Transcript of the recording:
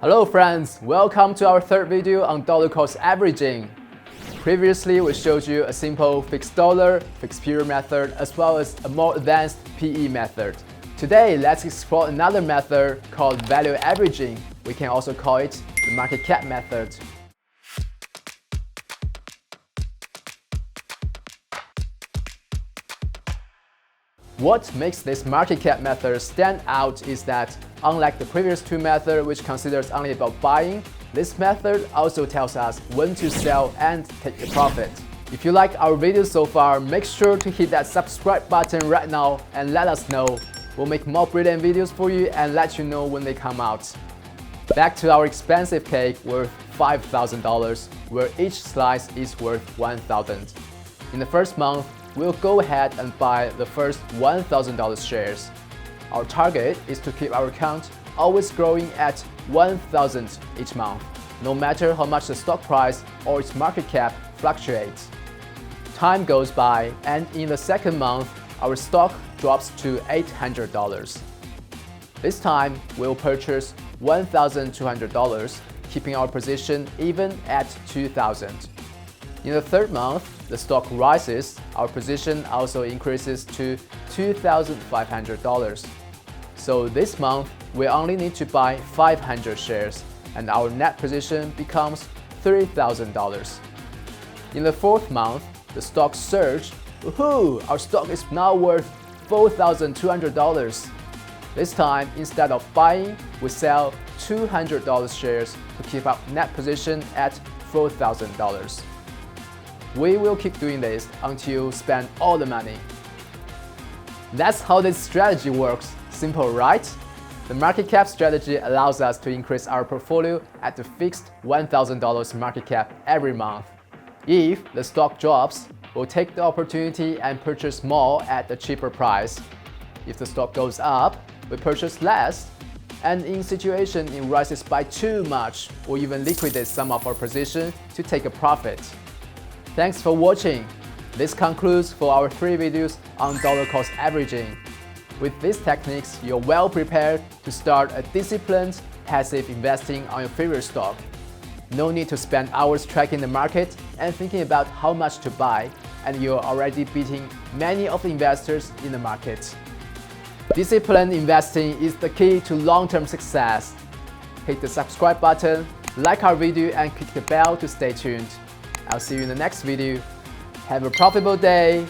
Hello friends, welcome to our third video on dollar cost averaging. Previously, we showed you a simple fixed dollar, fixed period method, as well as a more advanced PE method. Today, let's explore another method called value averaging. We can also call it the market cap method. What makes this market cap method stand out is that, unlike the previous two methods which considers only about buying, this method also tells us when to sell and take the profit. If you like our videos so far, make sure to hit that subscribe button right now and let us know. We'll make more brilliant videos for you and let you know when they come out. Back to our expensive cake worth $5,000, where each slice is worth $1,000. In the first month, we'll go ahead and buy the first $1,000 shares. Our target is to keep our account always growing at 1,000 each month, no matter how much the stock price or its market cap fluctuates. Time goes by, and in the second month, our stock drops to $800. This time, we'll purchase $1,200, keeping our position even at $2,000. In the third month, the stock rises, our position also increases to $2,500. So this month, we only need to buy 500 shares, and our net position becomes $3,000. In the fourth month, the stock surged. Woohoo! Our stock is now worth $4,200. This time, instead of buying, we sell $200 shares to keep our net position at $4,000. We will keep doing this until we spend all the money. That's how this strategy works. Simple, right? The market cap strategy allows us to increase our portfolio at the fixed $1,000 market cap every month. If the stock drops, we'll take the opportunity and purchase more at a cheaper price. If the stock goes up, we purchase less. And in situation it rises by too much, or even liquidate some of our position to take a profit. Thanks for watching. This concludes for our 3 videos on dollar cost averaging. With these techniques, you're well prepared to start a disciplined, passive investing on your favorite stock. No need to spend hours tracking the market and thinking about how much to buy, and you're already beating many of the investors in the market. Disciplined investing is the key to long-term success. Hit the subscribe button, like our video, and click the bell to stay tuned. I'll see you in the next video. Have a profitable day.